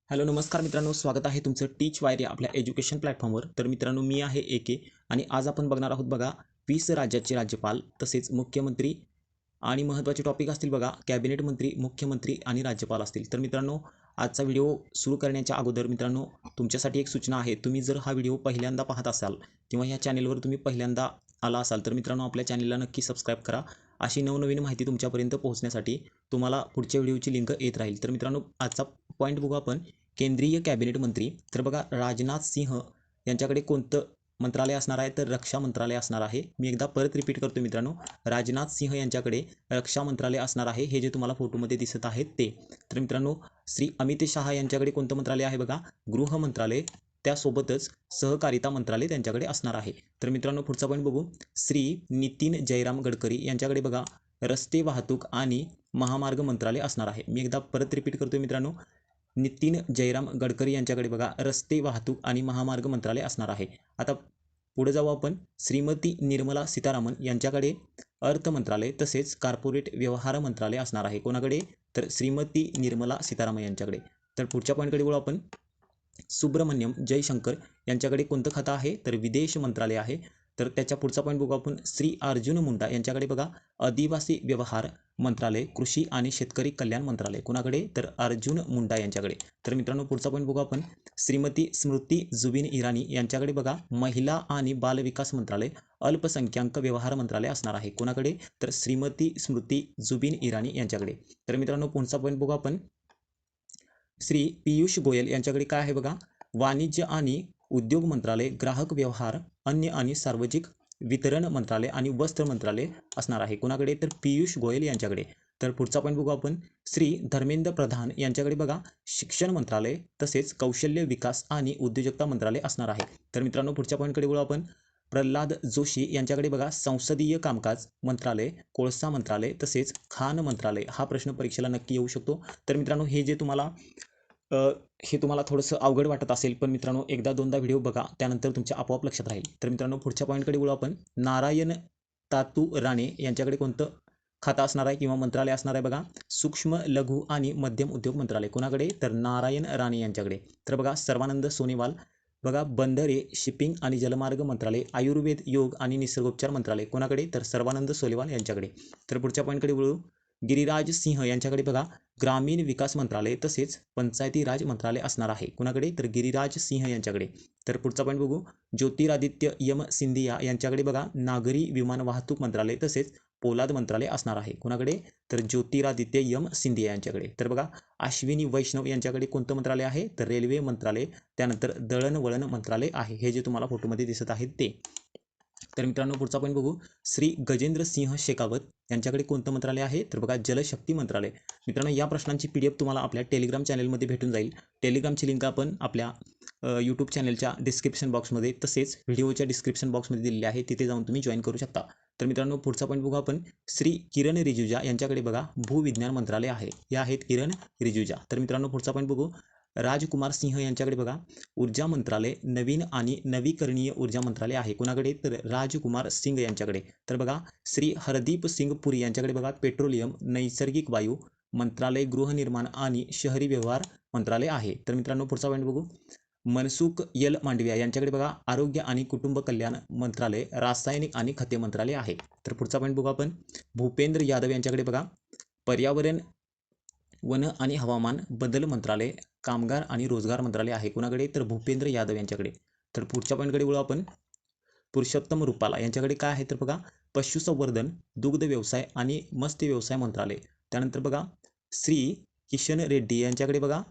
Hello नमस्कार मित्रांनो, स्वागत आहे तुमचं टीच वायर या आपल्या एज्युकेशन प्लॅटफॉर्मवर. तर मित्रांनो, मी आहे एके आणि आज आपण बघणार आहोत बघा 20 राज्याचे राज्यपाल तसेच मुख्यमंत्री आणि महत्त्वाचे टॉपिक असतील बघा कॅबिनेट मंत्री, मुख्यमंत्री आणि राज्यपाल असतील. तर मित्रांनो, आजचा व्हिडिओ सुरू करण्याच्या अगोदर मित्रांनो, तुमच्यासाठी एक सूचना आहे. तुम्ही जर हा व्हिडिओ पहिल्यांदा पाहत असाल किंवा ह्या चॅनेलवर तुम्ही पहिल्यांदा आला असाल तर मित्रांनो, आपल्या चॅनेलला नक्की सबस्क्राईब करा. अशी नवनवीन माहिती तुमच्यापर्यंत पोहोचण्यासाठी तुम्हाला पुढच्या व्हिडिओची लिंक येत राहील. तर मित्रांनो, आजचा पॉईंट बघू आपण. केंद्रीय कॅबिनेट मंत्री. तर बघा, राजनाथ सिंह यांच्याकडे कोणतं मंत्रालय असणार आहे? तर रक्षा मंत्रालय असणार आहे. मी एकदा परत रिपीट करतो मित्रांनो, राजनाथ सिंह यांच्याकडे रक्षा मंत्रालय असणार आहे. हे जे तुम्हाला फोटोमध्ये दिसत आहेत ते. तर मित्रांनो, श्री अमित शहा यांच्याकडे कोणतं मंत्रालय आहे? बघा, गृह मंत्रालय. त्यासोबतच सहकारिता मंत्रालय त्यांच्याकडे असणार आहे. तर मित्रांनो, पुढचा पॉईंट बघू. श्री नितीन जयराम गडकरी यांच्याकडे बघा रस्ते वाहतूक आणि महामार्ग मंत्रालय असणार आहे. मी एकदा परत रिपीट करतो मित्रांनो, नितीन जयराम गडकरी यांच्याकडे बघा रस्ते वाहतूक आणि महामार्ग मंत्रालय असणार आहे. आता पुढे जाऊ आपण. श्रीमती निर्मला सीतारामन यांच्याकडे अर्थ मंत्रालय तसेच कॉर्पोरेट व्यवहार मंत्रालय असणार आहे. कोणाकडे? तर श्रीमती निर्मला सीतारामन यांच्याकडे. तर पुढच्या पॉईंटकडे बोलू आपण. सुब्रमण्यम जयशंकर यांच्याकडे कोणतं खातं आहे? तर विदेश मंत्रालय आहे. तर त्याच्या पुढचा पॉईंट बघू आपण. श्री अर्जुन मुंडा यांच्याकडे बघा आदिवासी व्यवहार मंत्रालय, कृषी आणि शेतकरी कल्याण मंत्रालय. कोणाकडे? तर अर्जुन मुंडा यांच्याकडे. तर मित्रांनो, पुढचा पॉईंट बघू आपण. श्रीमती स्मृती जुबिन इराणी यांच्याकडे बघा महिला आणि बाल विकास मंत्रालय, अल्पसंख्याक व्यवहार मंत्रालय असणार आहे. कोणाकडे? तर श्रीमती स्मृती जुबिन इराणी यांच्याकडे. तर मित्रांनो, पुढचा पॉईंट बघू आपण. श्री पियुष गोयल यांच्याकडे काय आहे? बघा वाणिज्य आणि उद्योग मंत्रालय, ग्राहक व्यवहार, अन्न आणि सार्वजनिक वितरण मंत्रालय आणि वस्त्र मंत्रालय असणार आहे. कोणाकडे? तर पियुष गोयल यांच्याकडे. तर पुढचा पॉईंट बघू आपण. श्री धर्मेंद्र प्रधान यांच्याकडे बघा शिक्षण मंत्रालय तसेच कौशल्य विकास आणि उद्योजकता मंत्रालय असणार आहे. तर मित्रांनो, पुढच्या पॉईंटकडे बोलू आपण. प्रल्हाद जोशी यांच्याकडे बघा संसदीय कामकाज मंत्रालय, कोळसा मंत्रालय तसेच खान मंत्रालय. हा प्रश्न परीक्षेला नक्की येऊ शकतो. तर मित्रांनो, हे जे तुम्हाला हे तुम्हाला थोडंसं अवघड वाटत असेल, पण मित्रांनो एकदा दोनदा व्हिडिओ बघा, त्यानंतर तुमच्या आपोआप लक्षात राहील. तर मित्रांनो, पुढच्या पॉईंटकडे बोलू आपण. नारायण तातू राणे यांच्याकडे कोणतं खातं असणार आहे किंवा मंत्रालय असणार आहे? बघा सूक्ष्म लघु आणि मध्यम उद्योग मंत्रालय. कोणाकडे? तर नारायण राणे यांच्याकडे. तर बघा सर्वानंद सोनेवाल बघा बंदरे, शिपिंग आणि जलमार्ग मंत्रालय, आयुर्वेद, योग आणि निसर्गोपचार मंत्रालय. कोणाकडे? तर सर्वानंद सोनेवाल यांच्याकडे. तर पुढच्या पॉईंटकडे बोलू. गिरिराज सिंह यांच्याकडे बघा ग्रामीण विकास मंत्रालय तसेच पंचायती राज मंत्रालय असणार आहे. कुणाकडे? तर गिरिराज सिंह यांच्याकडे. तर पुढचा पॉईंट बघू. ज्योतिरादित्य यम सिंधिया यांच्याकडे बघा नागरी विमान वाहतूक मंत्रालय तसेच पोलाद मंत्रालय असणार आहे. कुणाकडे? तर ज्योतिरादित्य यम सिंधिया यांच्याकडे. तर बघा अश्विनी वैष्णव यांच्याकडे कोणतं मंत्रालय आहे? तर रेल्वे मंत्रालय. त्यानंतर दळणवळण मंत्रालय आहे. हे जे तुम्हाला फोटोमध्ये दिसत आहेत ते. तर मित्रांनो, पुढचा पॉईंट बघू. श्री गजेंद्र सिंह शेखावत यांच्याकडे कोणतं मंत्रालय आहे? तर बघा जलशक्ती मंत्रालय. मित्रांनो, या प्रश्नांची PDF तुम्हाला आपल्या टेलिग्राम चॅनलमध्ये भेटून जाईल. टेलिग्रामची लिंक आपण आपल्या यूट्यूब चॅनलच्या डिस्क्रिप्शन बॉक्समध्ये तसेच व्हिडिओच्या डिस्क्रिप्शन बॉक्समध्ये दिलेली आहे. तिथे जाऊन तुम्ही जॉईन करू शकता. तर मित्रांनो, पुढचा पॉईंट बघू आपण. श्री किरण रिजिजू यांच्याकडे बघा भूविज्ञान मंत्रालय आहे. या आहेत किरण रिजिजू. तर मित्रांनो, पुढचा पॉईंट बघू. राजकुमार सिंह यांच्याकडे बघा ऊर्जा मंत्रालय, नवीन आणि नवीकरणीय ऊर्जा मंत्रालय आहे. कोणाकडे? तर राजकुमार सिंग यांच्याकडे. तर बघा श्री हरदीप सिंग पुरी यांच्याकडे बघा पेट्रोलियम, नैसर्गिक वायू मंत्रालय, गृहनिर्माण आणि शहरी व्यवहार मंत्रालय आहे. तर मित्रांनो, पुढचा पॉईंट बघू. मनसुख यल मांडविया यांच्याकडे बघा आरोग्य आणि कुटुंब कल्याण मंत्रालय, रासायनिक आणि खते मंत्रालय आहे. तर पुढचा पॉईंट बघू आपण. भूपेंद्र यादव यांच्याकडे बघा पर्यावरण, वन आणि हवामान बदल मंत्रालय, कामगार आणि रोजगार मंत्रालय आहे. कोणाकडे? तर भूपेंद्र यादव यांच्याकडे. तर पुढच्या पॉईंटकडे बोलू आपण. पुरुषोत्तम रुपाला यांच्याकडे काय आहे? तर बघा पशुसंवर्धन, दुग्ध व्यवसाय आणि मत्स्य व्यवसाय मंत्रालय. त्यानंतर बघा श्री किशन रेड्डी यांच्याकडे बघा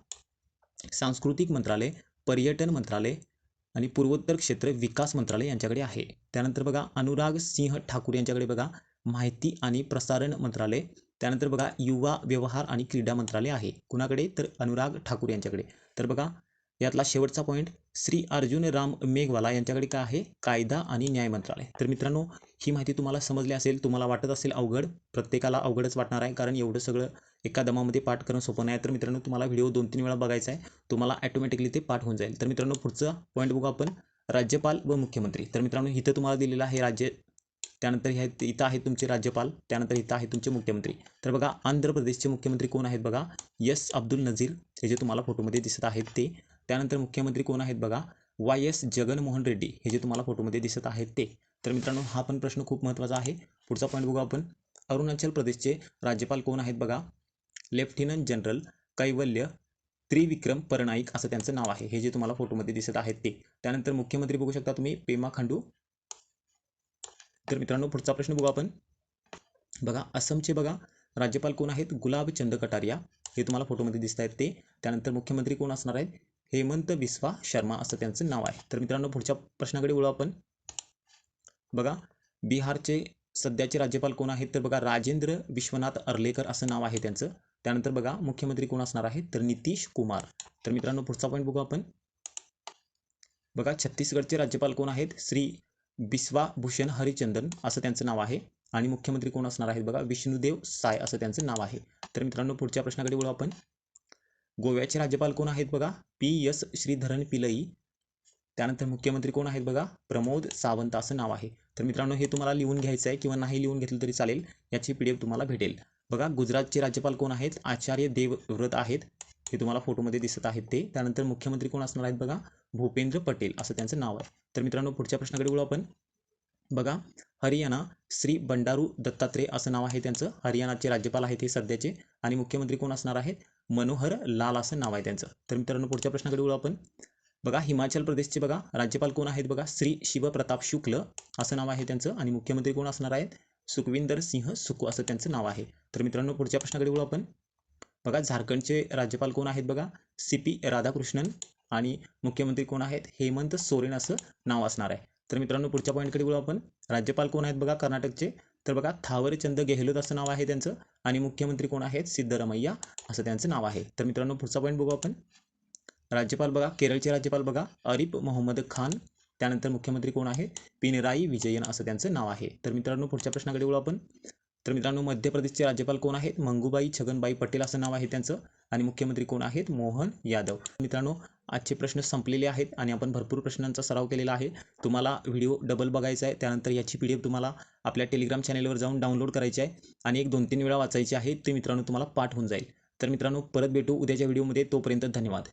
सांस्कृतिक मंत्रालय, पर्यटन मंत्रालय आणि पूर्वोत्तर क्षेत्र विकास मंत्रालय यांच्याकडे आहे. त्यानंतर बघा अनुराग सिंह ठाकूर यांच्याकडे बघा माहिती आणि प्रसारण मंत्रालय. त्यानंतर बघा युवा व्यवहार आणि क्रीडा मंत्रालय आहे. कुणाकडे? तर अनुराग ठाकूर यांच्याकडे. तर बघा यातला शेवटचा पॉईंट. श्री अर्जुन राम मेघवाला यांच्याकडे काय आहे? कायदा आणि न्याय मंत्रालय. तर मित्रांनो, ही माहिती तुम्हाला समजली असेल. तुम्हाला वाटत असेल अवघड, प्रत्येकाला अवघडच वाटणार आहे, कारण एवढं सगळं एका दमामध्ये पाठ करणं सोपं नाही. तर मित्रांनो, तुम्हाला व्हिडिओ 2-3 वेळा बघायचा आहे. तुम्हाला ऑटोमॅटिकली ते पाठ होऊन जाईल. तर मित्रांनो, पुढचा पॉईंट बघू आपण. राज्यपाल व मुख्यमंत्री. तर मित्रांनो, इथं तुम्हाला दिलेलं आहे त्यानंतर इथं आहेत तुमचे राज्यपाल, त्यानंतर इथं आहेत तुमचे मुख्यमंत्री. तर बघा आंध्र प्रदेशचे मुख्यमंत्री कोण आहेत बघा, एस अब्दुल नझीर, हे जे तुम्हाला फोटोमध्ये दिसत आहेत ते. त्यानंतर मुख्यमंत्री कोण आहेत बघा, YS जगनमोहन रेड्डी, हे जे तुम्हाला फोटोमध्ये दिसत आहेत ते. तर मित्रांनो हा पण प्रश्न खूप महत्त्वाचा आहे. पुढचा पॉईंट बघू आपण. अरुणाचल प्रदेशचे राज्यपाल कोण आहेत बघा, लेफ्टनंट जनरल कैवल्य त्रिविक्रम परनाईक असं त्यांचं नाव आहे, हे जे तुम्हाला फोटोमध्ये दिसत आहेत ते. त्यानंतर मुख्यमंत्री बघू शकता तुम्ही पेमा खांडू. तर मित्रांनो पुढचा प्रश्न बघू आपण. बघा असमचे बघा राज्यपाल कोण आहेत, गुलाबचंद कटारिया, हे तुम्हाला फोटोमध्ये दिसत आहेत ते. त्यानंतर मुख्यमंत्री कोण असणार आहेत, हेमंत बिस्वा शर्मा असं त्यांचं नाव आहे. तर मित्रांनो पुढच्या प्रश्नाकडे वळू आपण. बघा बिहारचे सध्याचे राज्यपाल कोण आहेत, तर बघा राजेंद्र विश्वनाथ अर्लेकर असं नाव आहे त्यांचं. त्यानंतर बघा मुख्यमंत्री कोण असणार आहेत, तर नितीश कुमार. तर मित्रांनो पुढचा पॉईंट बघू आपण. बघा छत्तीसगडचे राज्यपाल कोण आहेत, श्री बिस्वा भूषण हरिचंदन असं त्यांचं नाव आहे. आणि मुख्यमंत्री कोण असणार आहेत बघा, विष्णुदेव साय असं त्यांचं नाव आहे. तर मित्रांनो पुढच्या प्रश्नाकडे वळू आपण. गोव्याचे राज्यपाल कोण आहेत बघा, PS श्रीधरन पिल्लई. त्यानंतर मुख्यमंत्री कोण आहेत बघा, प्रमोद सावंत असं नाव आहे. तर मित्रांनो हे तुम्हाला लिहून घ्यायचं आहे किंवा नाही लिहून घेतलं तरी चालेल, याची PDF तुम्हाला भेटेल. बघा गुजरातचे राज्यपाल कोण आहेत, आचार्य देवव्रत आहेत, हे तुम्हाला फोटोमध्ये दिसत आहेत ते. त्यानंतर मुख्यमंत्री कोण असणार आहेत बघा, भूपेंद्र पटेल असं त्यांचं नाव आहे. तर मित्रांनो पुढच्या प्रश्नाकडे वळू आपण. बघा हरियाणा श्री बंडारू दत्तात्रेय असं नाव आहे त्यांचं, हरियाणाचे राज्यपाल आहेत हे सध्याचे. आणि मुख्यमंत्री कोण असणार आहेत, मनोहर लाल असं नाव आहे त्यांचं. तर मित्रांनो पुढच्या प्रश्नाकडे वळू आपण. बघा हिमाचल प्रदेशचे बघा राज्यपाल कोण आहेत बघा, श्री शिवप्रताप शुक्ल असं नाव आहे त्यांचं. आणि मुख्यमंत्री कोण असणार आहेत, सुखविंदर सिंह सुखू असं त्यांचं नाव आहे. तर मित्रांनो पुढच्या प्रश्नाकडे वळू आपण. बघा झारखंडचे राज्यपाल कोण आहेत बघा, CP राधाकृष्णन. आणि मुख्यमंत्री कोण आहेत, हेमंत सोरेन असं नाव असणार आहे. तर मित्रांनो पुढच्या पॉईंटकडे वळू आपण. राज्यपाल कोण आहेत बघा कर्नाटकचे, तर बघा थावरचंद गेहलोत असं नाव आहे त्यांचं. आणि मुख्यमंत्री कोण आहेत, सिद्धरमैया असं त्यांचं नाव आहे. तर मित्रांनो पुढचा पॉईंट बघू आपण. राज्यपाल बघा केरळचे राज्यपाल बघा आरिफ मोहम्मद खान. त्यानंतर मुख्यमंत्री कोण आहे, पिनराई विजयन असं त्यांचं नाव आहे. तर मित्रांनो पुढच्या प्रश्नाकडे वळू आपण. तर मित्रांनो मध्य प्रदेशचे राज्यपाल कोण आहेत, मंगूबाई छगनबाई पटेल असं नाव आहे त्यांचं. आणि मुख्यमंत्री कोण आहेत, मोहन यादव. मित्रांनो आजचे प्रश्न संपलेले आहेत आणि आपण भरपूर प्रश्नांचा सराव केलेला आहे. तुम्हाला व्हिडिओ डबल बघायचा आहे, त्यानंतर याची PDF तुम्हाला आपल्या टेलिग्राम चॅनेलवर जाऊन डाउनलोड करायची आहे आणि एक 2-3 वेळा वाचायची आहे. ते मित्रांनो तुम्हाला पाठ होऊन जाईल. तर मित्रांनो परत भेटू उद्याच्या व्हिडिओमध्ये, तोपर्यंत धन्यवाद.